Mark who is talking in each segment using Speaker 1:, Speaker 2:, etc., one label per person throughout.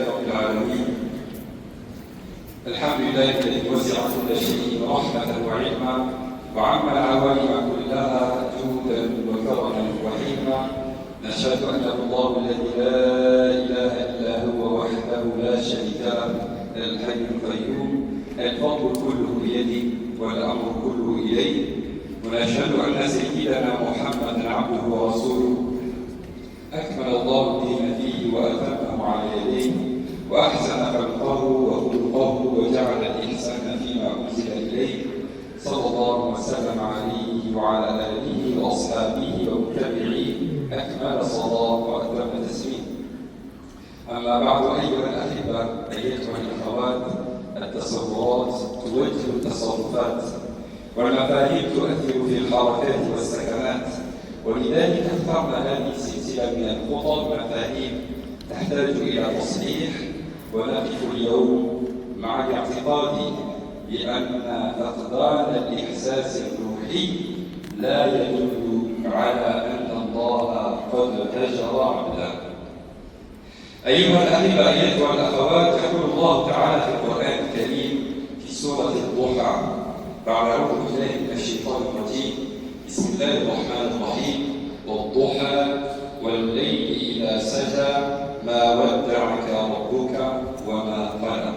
Speaker 1: رب العالمين. الحمد لله الذي وسع كل شيء رحمة وعلما وعم العوالم كلها جودا وكرما وحلما. نشهد أنه الله الذي لا إله إلا هو وحده لا شريك له الحي القيوم، الفضل كله بيده والأمر كله إليه. ونشهد أن سيدنا محمدا عبده ورسوله أكمل الله الدين فيه وأتمه على يديه وأحسن خلقه وخلقه وجعل الإحسان فيما أنزل إليه، صلى الله وسلم عليه وعلى آله وأصحابه ومتبعيه أكمل صلاة وأتم تسليم. أما بعد أيها الأحبة أيتها الأخوات، التصورات توجه التصرفات والمفاهيم تؤثر في الحركات والسكنات، ولذلك اخترنا هذه السلسلة من الخطب مفاهيم تحتاج إلى تصحيح. ونقف اليوم مع الاعتقاد بأن فقدان الإحساس الروحي لا يدل على أن الله قد هجر عبده. أيها الأحبة أيتها الأخوات، يقول الله تعالى في القرآن الكريم في سورة الضحى بعد أعوذ بالله من الشيطان الرجيم: بسم الله الرحمن الرحيم: والضحى والليل إذا سجى ما ودعك ربك وما قلى.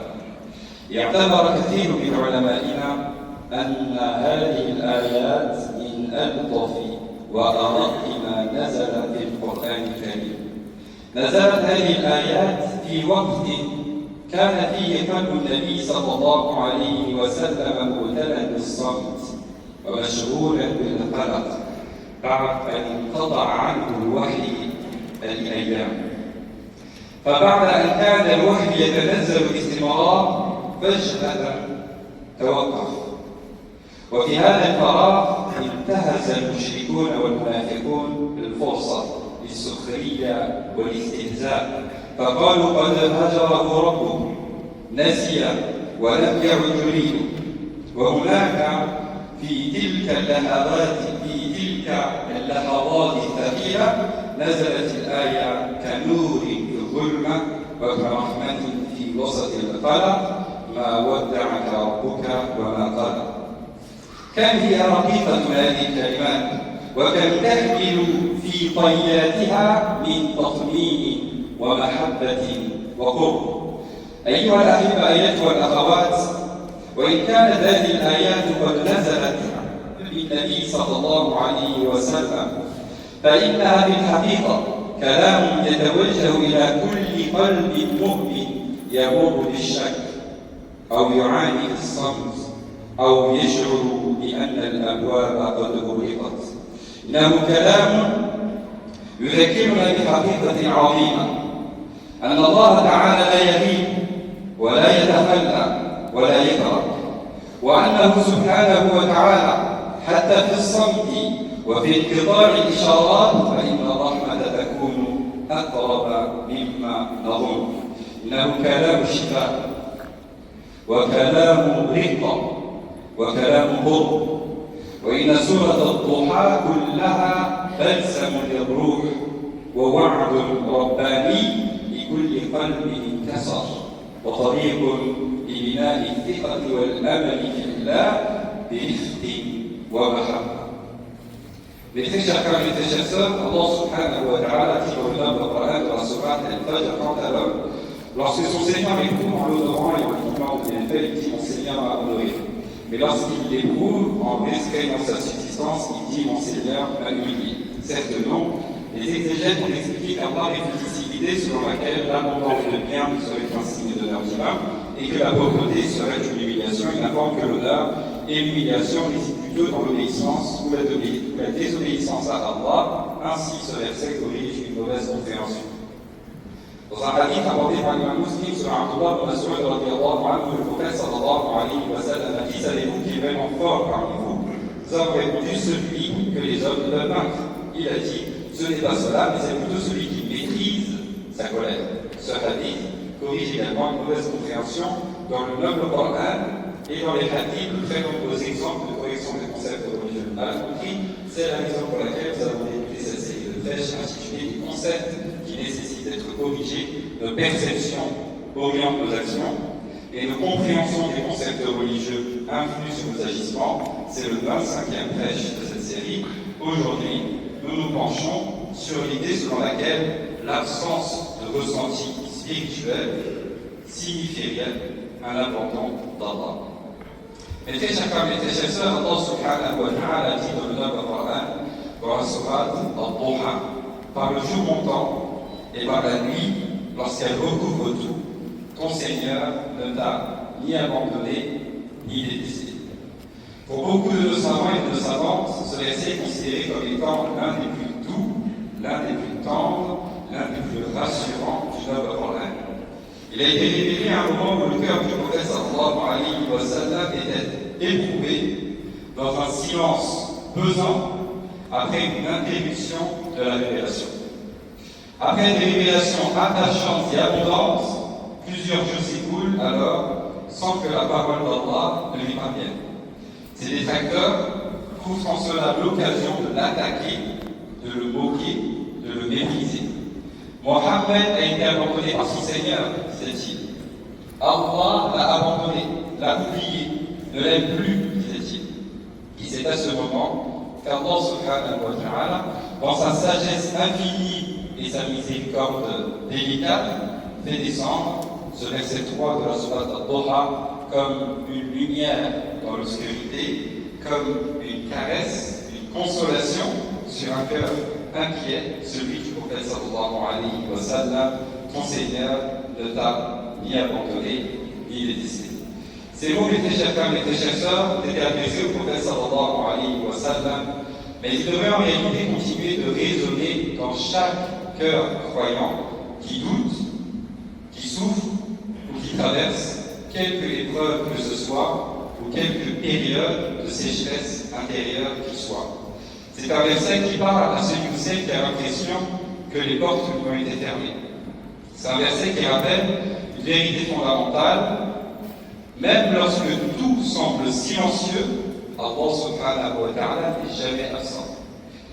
Speaker 1: اعتبر كثير من علمائنا أن هذه الآيات من ألطف وأرق ما نزل في القرآن الكريم. نزلت هذه الآيات في وقت كان فيه قلب النبي صلى الله عليه وسلم مبتلى بالصمت ومشغولا بالقلق بعد أن انقطع عنه الوحي الأيام. فبعد أن كان الوحي يتنزل باستمرار فجأة توقف، وفي هذا الفراغ انتهز المشركون والمنافقون الفرصة للسخرية والاستهزاء، فقالوا: قد هجره ربه، نسي ولم يعد يريد. وهناك في تلك اللحظات الثقيلة نزلت الآية كنور في الظلمة وكرحمة في وسط القلق: ما ودعك ربك وما قلى. كم هي رقيقة هذه الكلمات، وكم تحمل في طياتها من تطمين ومحبة وقرب. أيها الأحبة أيتها الأخوات، وإن كانت هذه الآيات قد نزلت بالنبي صلى الله عليه وسلم، فإنها بالحقيقة كلام يتوجه إلى كل قلب مؤمن يمر بالشك أو يعاني في الصمت أو يشعر بأن الأبواب قد أغلقت. إنه كلام يذكرنا بحقيقة عظيمة: أن الله تعالى لا يغيب ولا يتخلى ولا يكره، وأنه سبحانه وتعالى حتى في الصمت وفي انقطاع الإشارات فإن الرحمة تكون أقرب مما نظن. إنه كلام شفاء وكلام رقة وكلام قرب. وإن سورة الضحى كلها بلسم للروح ووعد رباني لكل قلب انكسر، وطريق لبناء الثقة والأمل في الله برفق ومحبة. Mes très chers frères et très chères sœurs, Allah subhanahu wa ta'ala dit dans le Coran, dans la sourate Al-Fajr, quant à l'homme, lorsque son Seigneur l'éprouve en l'honorant et en l'ouvrant de bienfaits, il dit: mon Seigneur m'a honoré. Mais lorsqu'il l'éprouve en restreignant sa subsistance, il dit: mon Seigneur m'a humilié. Certes non, les exégètes ont expliqué qu'Allah réfléchit cette idée selon laquelle l'abondance de biens serait un signe d'honneur divin et que la pauvreté serait une humiliation. Il informe que l'honneur et l'humiliation résident plutôt dans l'obéissance ou la désobéissance à Allah. Ainsi, ce verset corrige une mauvaise compréhension. Dans un hadith apporté par l'imam Muslim sur Abdullah ibn Mas'ud radiyallahu anhu, le prophète sallallahu alayhi wa sallam a dit: savez-vous qui est vraiment fort parmi vous? Nous avons répondu: celui que les hommes peuvent vaincre. Il a dit: ce n'est pas cela, mais c'est plutôt celui qui maîtrise sa colère. Ce hadith corrige également une mauvaise compréhension dans le noble Coran et dans les hadiths de très nombreux exemples de correction des concepts religieux mal compris. C'est la raison pour laquelle nous avons débuté cette série de flèches intitulée des concepts qui nécessitent d'être corrigés, de perception orientent nos actions et nos compréhensions des concepts religieux influent sur nos agissements. C'est le 25e prêche de cette série. Aujourd'hui, nous nous penchons sur l'idée selon laquelle l'absence de ressenti spirituel signifierait un abandon d'Allah. Mes très chers frères, mes très chers sœurs, Allah subhanahu wa ta'ala dit dans le Coran, dans la sourate Al-Duha, par le jour montant et par la nuit, lorsqu'elle recouvre tout, ton Seigneur ne t'a ni abandonné, ni délaissé. Pour beaucoup de nos savants et de nos savantes, ce verset est considéré comme étant l'un des plus doux, l'un des plus tendres, l'un des plus rassurants du Coran. Il a été révélé à un moment où le cœur du prophète sallallahu alayhi wa sallam était éprouvé dans un silence pesant après une interruption de la révélation. Après des révélations attachantes et abondantes, plusieurs jours s'écoulent alors sans que la parole d'Allah ne lui parvienne. Ses détracteurs trouvent en cela l'occasion de l'attaquer, de le moquer, de le mépriser. Mohammed a été abandonné par son Seigneur, disait-il. Allah l'a abandonné, l'a oublié, ne l'aime plus, disait-il. Et c'est à ce moment qu'Allah subhanahu wa ta'ala, dans sa sagesse infinie et sa miséricorde délicate, fait descendre ce verset 3 de la sourate Al-Duha comme une lumière dans l'obscurité, comme une caresse, une consolation sur un cœur inquiet, celui du prophète sallallahu alayhi wa sallam. Ton Seigneur ne t'a ni abandonné, ni délaissé. Ces mots, mes très chers frères, mes très chères sœurs, ont été adressés au prophète sallallahu alayhi wa sallam, mais ils devraient en réalité continuer de résonner dans chaque cœur croyant qui doute, qui souffre ou qui traverse quelque épreuve que ce soit ou quelque période de sécheresse intérieure qui soit. C'est un verset qui parle à celui ou celle qui a l'impression que les portes lui ont été fermées. C'est un verset qui rappelle une vérité fondamentale. Même lorsque tout semble silencieux, Allah subhanahu wa ta'ala n'est jamais absent.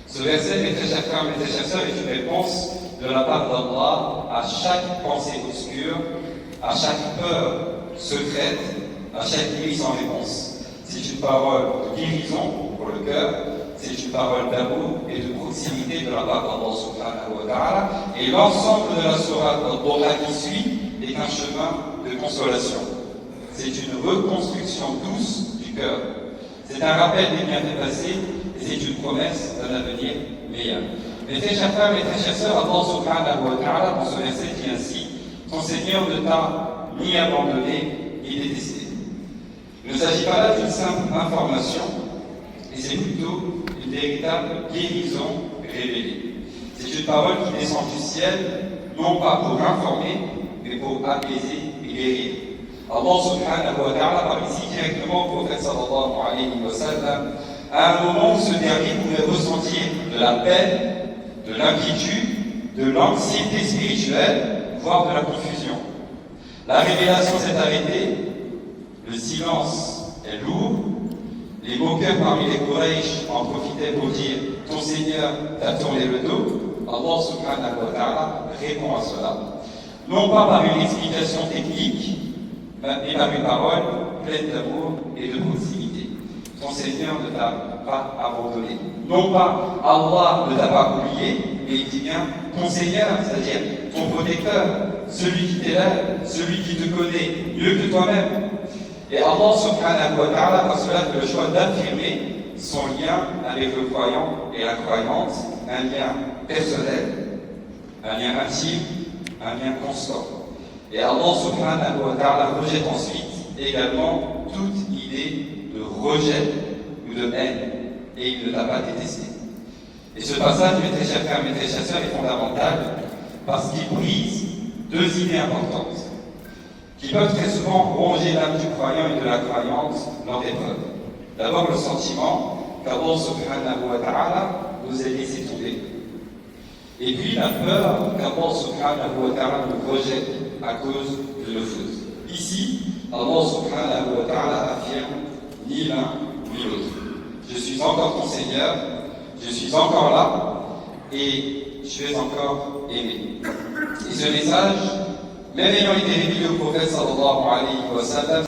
Speaker 1: Ce verset, mes très chers frères, mes très chères sœurs, est une réponse de la part d'Allah à chaque pensée obscure, à chaque peur secrète, à chaque nuit sans réponse. C'est une parole de guérison pour le cœur, c'est une parole d'amour et de proximité de la part d'Allah subhanahu wa ta'ala, et l'ensemble de la sourate Al-Duha qui suit est un chemin de consolation. C'est une reconstruction douce du cœur. C'est un rappel des bienfaits passés et c'est une promesse d'un avenir meilleur. Mes très chers frères, mes très chères sœurs, Allah subhanahu wa ta'ala, dans ce verset, dit ainsi: ton Seigneur ne t'a ni abandonné ni détesté. Il ne s'agit pas là d'une simple information, et c'est plutôt une véritable guérison révélée. C'est une parole qui descend du ciel, non pas pour informer, mais pour apaiser et guérir. Allah subhanahu wa ta'ala parle ici directement au prophète sallallahu alayhi wa sallam, à un moment où ce dernier pouvait ressentir de la peine, de l'inquiétude, de l'anxiété spirituelle, voire de la confusion. La révélation s'est arrêtée, le silence est lourd, les moqueurs parmi les Quraysh en profitaient pour dire « ton Seigneur t'a tourné le dos ». Allah subhanahu wa ta'ala répond à cela, non pas par une explication technique, mais par une parole pleine d'amour et de proximité. Ton Seigneur ne t'a pas abandonné. Non pas Allah ne t'a pas oublié, mais il dit bien ton Seigneur, c'est-à-dire ton protecteur, celui qui t'élève, celui qui te connaît mieux que toi-même. Et Allah subhanahu wa ta'ala, par cela, fait le choix d'affirmer son lien avec le croyant et la croyante, un lien personnel, un lien intime, un lien constant. Et Allah subhanahu wa ta'ala rejette ensuite également toute idée de rejet ou de haine, et il ne t'a pas détesté. Et ce passage, mes très chers frères, mes très chères sœurs, est fondamental parce qu'il brise deux idées importantes qui peuvent très souvent ronger l'âme du croyant et de la croyante lors d'épreuves. D'abord, le sentiment qu'Allah subhanahu wa ta'ala nous ait laissé tomber. Et puis la peur qu'Allah subhanahu wa ta'ala nous rejette à cause de nos fautes. Ici, Allah subhanahu wa ta'ala affirme ni l'un ni l'autre. Je suis encore ton Seigneur, je suis encore là et je vais encore aimer. Et ce message même ayant été révélé au prophète sallallahu alayhi wa sallam,